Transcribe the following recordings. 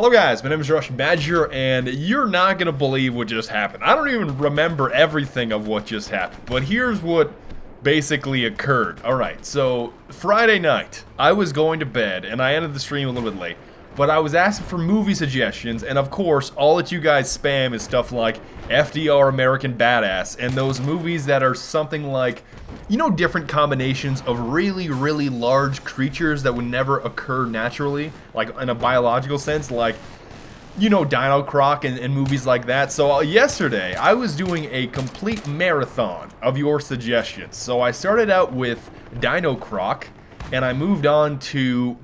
Hello guys, my name is TheRussianBadger, and you're not gonna believe what just happened. I don't even remember everything of what just happened, but here's what basically occurred. Alright, so Friday night, I was going to bed, and I ended the stream a little bit late, but I was asking for movie suggestions, and of course, all that you guys spam is stuff like FDR American Badass, and those movies that are something like, you know, different combinations of really large creatures that would never occur naturally, like in a biological sense, like, you know, Dino Croc and movies like that. So yesterday, I was doing a complete marathon of your suggestions. So I started out with Dino Croc, and I moved on to,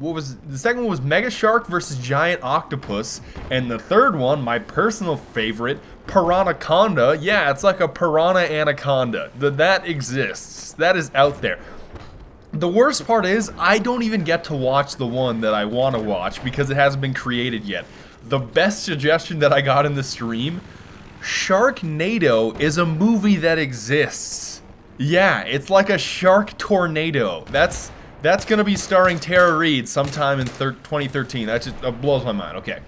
the second one was Mega Shark versus Giant Octopus, and the third one, my personal favorite, Piranhaconda. Yeah, it's like a piranha anaconda. That exists. That is out there. The worst part is, I don't even get to watch the one that I want to watch because it hasn't been created yet. The best suggestion that I got in the stream, Sharknado is a movie that exists. Yeah, it's like a shark tornado. That's gonna be starring Tara Reid sometime in 2013. That just blows my mind. Okay.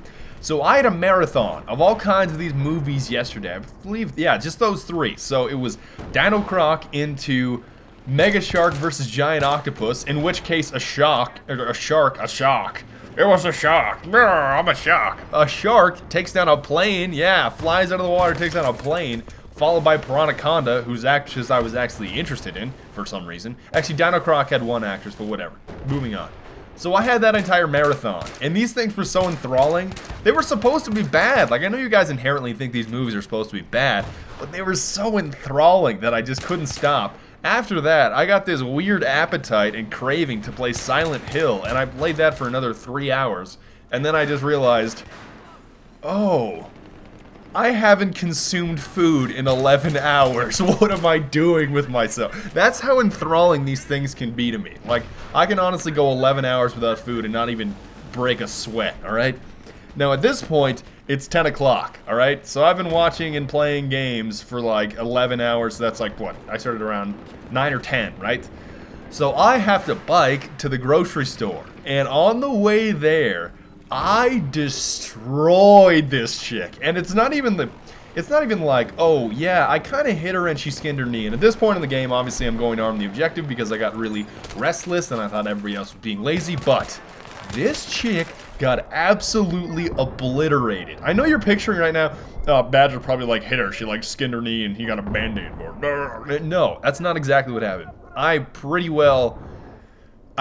So I had a marathon of all kinds of these movies yesterday. I believe, yeah, just those three. So it was Dino Croc into Mega Shark versus Giant Octopus, in which case a shark. It was a shark. I'm a shark. A shark takes down a plane. Yeah, flies out of the water, takes down a plane. Followed by Piranhaconda, whose actress I was actually interested in for some reason. Actually, Dino Croc had one actress, but whatever. Moving on. So I had that entire marathon, and these things were so enthralling. They were supposed to be bad. Like, I know you guys inherently think these movies are supposed to be bad, but they were so enthralling that I just couldn't stop. After that, I got this weird appetite and craving to play Silent Hill, and I played that for another 3 hours. And then I just realized, oh, I haven't consumed food in 11 hours. What am I doing with myself? That's how enthralling these things can be to me. Like, I can honestly go 11 hours without food and not even break a sweat, alright? Now, at this point, it's 10 o'clock, alright? So I've been watching and playing games for like 11 hours, so that's like, what? I started around 9 or 10, right? So I have to bike to the grocery store, and on the way there, I destroyed this chick, and it's not even like, oh yeah, I kind of hit her and she skinned her knee. And at this point in the game, obviously I'm going to arm the objective because I got really restless and I thought everybody else was being lazy, but this chick got absolutely obliterated. I know you're picturing right now, Badger probably like hit her, she like skinned her knee and he got a band-aid for her. No, that's not exactly what happened.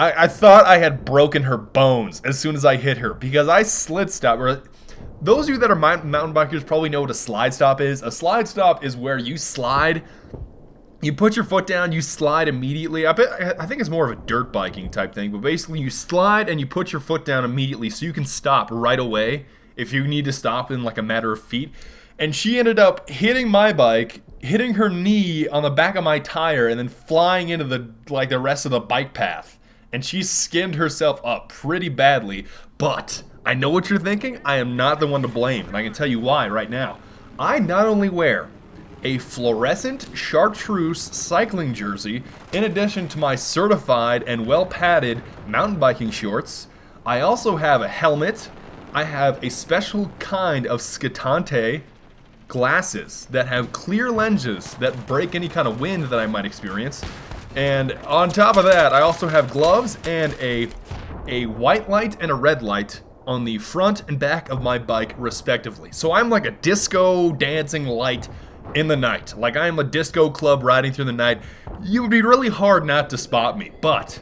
I thought I had broken her bones as soon as I hit her because I slid stopped. Those of you that are mountain bikers probably know what a slide stop is. A slide stop is where you slide, you put your foot down, you slide immediately. I think it's more of a dirt biking type thing, but basically you slide and you put your foot down immediately so you can stop right away if you need to stop in like a matter of feet. And she ended up hitting my bike, hitting her knee on the back of my tire, and then flying into the rest of the bike path. And she skinned herself up pretty badly, but I know what you're thinking. I am not the one to blame, and I can tell you why right now. I not only wear a fluorescent chartreuse cycling jersey, in addition to my certified and well-padded mountain biking shorts, I also have a helmet. I have a special kind of Scatante glasses that have clear lenses that break any kind of wind that I might experience. And on top of that, I also have gloves and a white light and a red light on the front and back of my bike, respectively. So I'm like a disco dancing light in the night. Like I am a disco club riding through the night. You would be really hard not to spot me, but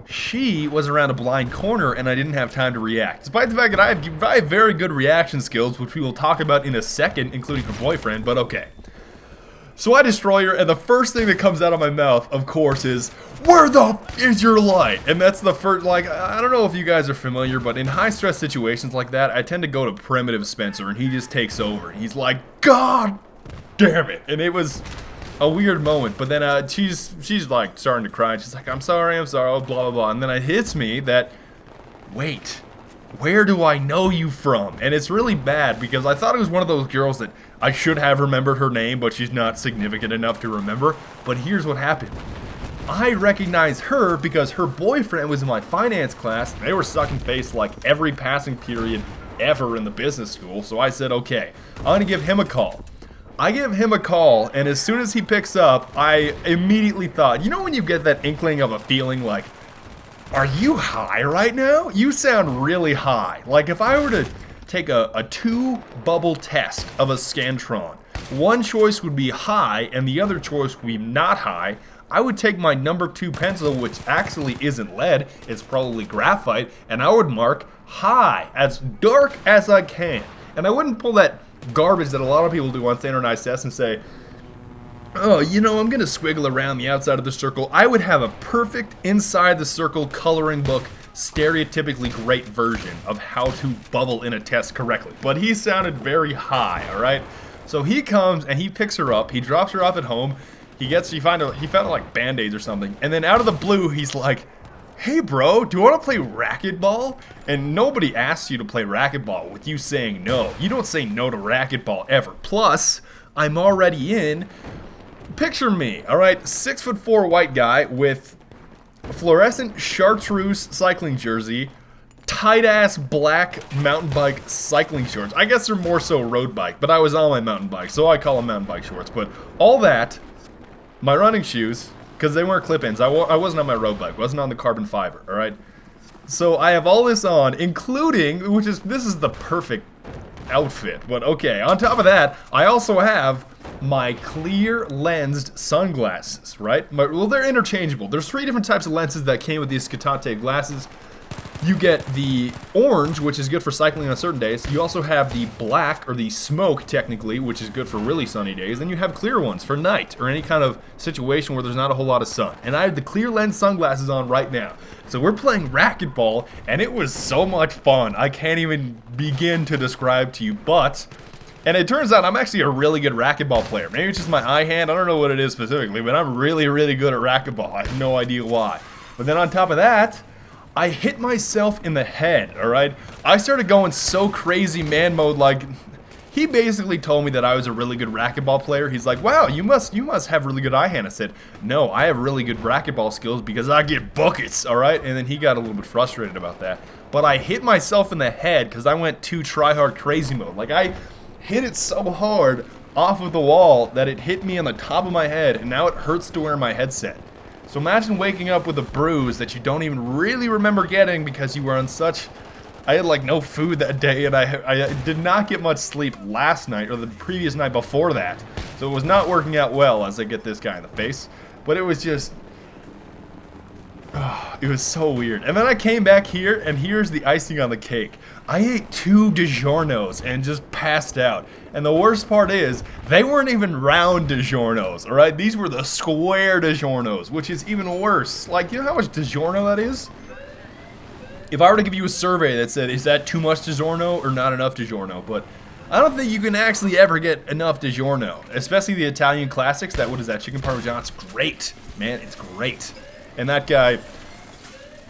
she was around a blind corner and I didn't have time to react. Despite the fact that I have very good reaction skills, which we will talk about in a second, including her boyfriend, but okay. So I destroy her, and the first thing that comes out of my mouth, of course, is, where the f is your light? And that's the first, like, I don't know if you guys are familiar, but in high-stress situations like that, I tend to go to Primitive Spencer, and he just takes over. He's like, God damn it. And it was a weird moment, but then she's like, starting to cry, and she's like, I'm sorry, oh, blah, blah, blah. And then it hits me that, wait, where do I know you from? And it's really bad because I thought it was one of those girls that I should have remembered her name, but she's not significant enough to remember. But here's what happened. I recognize her because her boyfriend was in my finance class. They were sucking face like every passing period ever in the business school. So I said, okay, I'm going to give him a call. I give him a call, and as soon as he picks up, I immediately thought, you know when you get that inkling of a feeling like, are you high right now? You sound really high. Like if I were to take a 2-bubble test of a Scantron, one choice would be high and the other choice would be not high. I would take my number 2 pencil, which actually isn't lead, it's probably graphite, and I would mark high, as dark as I can. And I wouldn't pull that garbage that a lot of people do on standardized tests and say, oh, you know, I'm going to squiggle around the outside of the circle. I would have a perfect inside the circle coloring book, stereotypically great version of how to bubble in a test correctly. But he sounded very high, all right? So he comes and he picks her up. He drops her off at home. He found like Band-Aids or something. And then out of the blue, he's like, hey bro, do you want to play racquetball? And nobody asks you to play racquetball with you saying no. You don't say no to racquetball ever. Plus, I'm already in. Picture me, alright, 6'4" white guy with a fluorescent chartreuse cycling jersey, tight-ass black mountain bike cycling shorts. I guess they're more so road bike, but I was on my mountain bike, so I call them mountain bike shorts. But all that, my running shoes, because they weren't clip-ins. I wasn't on my road bike, wasn't on the carbon fiber, alright? So I have all this on, including, this is the perfect outfit, but okay. On top of that, I also have my clear lensed sunglasses, right? Well, they're interchangeable. There's 3 different types of lenses that came with these Skatate glasses. You get the orange, which is good for cycling on certain days. You also have the black, or the smoke, technically, which is good for really sunny days. Then you have clear ones for night, or any kind of situation where there's not a whole lot of sun. And I have the clear lens sunglasses on right now. So we're playing racquetball, and it was so much fun. I can't even begin to describe to you, and it turns out I'm actually a really good racquetball player. Maybe it's just my eye hand, I don't know what it is specifically, but I'm really, really good at racquetball. I have no idea why. But then on top of that, I hit myself in the head, alright? I started going so crazy man mode, like, he basically told me that I was a really good racquetball player. He's like, wow, you must have really good eye hand. I said, no, I have really good racquetball skills because I get buckets, alright? And then he got a little bit frustrated about that. But I hit myself in the head because I went too try-hard crazy mode. Like, I hit it so hard off of the wall that it hit me on the top of my head, and now it hurts to wear my headset. So imagine waking up with a bruise that you don't even really remember getting because you were on such... I had like no food that day, and I did not get much sleep last night or the previous night before that. So it was not working out well as I get this guy in the face. But it was just... it was so weird. And then I came back here, and here's the icing on the cake. I ate 2 DiGiorno's and just passed out. And the worst part is, they weren't even round DiGiorno's, alright? These were the square DiGiorno's, which is even worse. Like, you know how much DiGiorno that is? If I were to give you a survey that said, is that too much DiGiorno or not enough DiGiorno? But I don't think you can actually ever get enough DiGiorno. Especially the Italian classics. What is that? Chicken Parmesan? It's great. Man, it's great. And that guy,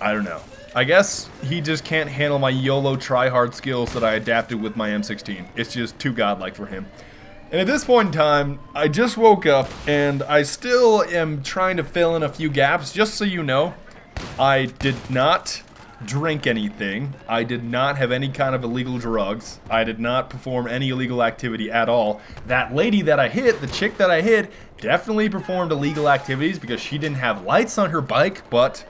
I don't know. I guess he just can't handle my YOLO try-hard skills that I adapted with my M16. It's just too godlike for him. And at this point in time, I just woke up, and I still am trying to fill in a few gaps. Just so you know, I did not drink anything. I did not have any kind of illegal drugs. I did not perform any illegal activity at all. That lady that I hit, the chick that I hit, definitely performed illegal activities because she didn't have lights on her bike, but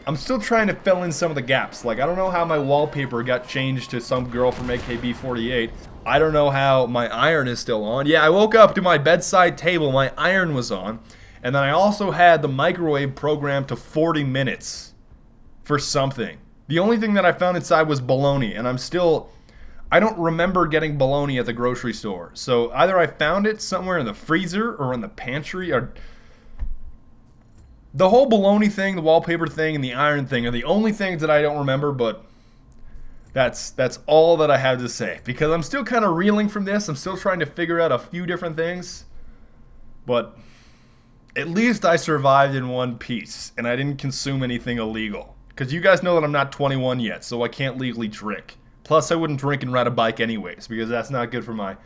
I'm still trying to fill in some of the gaps. Like, I don't know how my wallpaper got changed to some girl from AKB48. I don't know how my iron is still on. Yeah, I woke up to my bedside table, my iron was on, and then I also had the microwave programmed to 40 minutes for something. The only thing that I found inside was bologna, and I don't remember getting bologna at the grocery store. So either I found it somewhere in the freezer or in the pantry, or... The whole bologna thing, the wallpaper thing, and the iron thing are the only things that I don't remember, but that's all that I have to say. Because I'm still kind of reeling from this. I'm still trying to figure out a few different things. But at least I survived in one piece, and I didn't consume anything illegal. Because you guys know that I'm not 21 yet, so I can't legally drink. Plus, I wouldn't drink and ride a bike anyways, because that's not good for my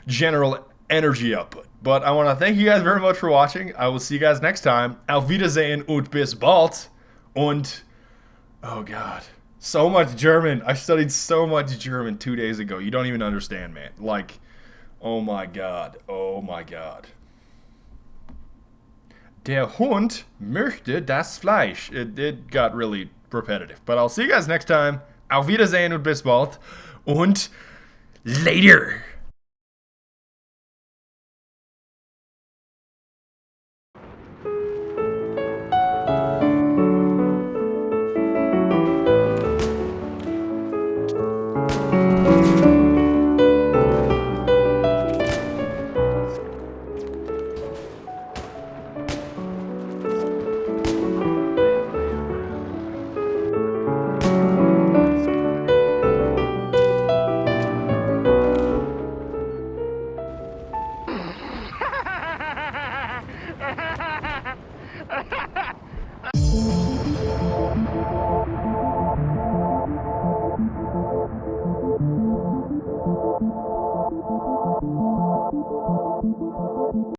general energy output. But I want to thank you guys very much for watching. I will see you guys next time. Auf Wiedersehen und bis bald. Und, oh God, So much German. I studied so much German 2 days ago. You don't even understand, man. Like, oh my god. Oh my god. Der Hund möchte das Fleisch. It got really repetitive. But I'll see you guys next time. Auf Wiedersehen und bis bald. Und later.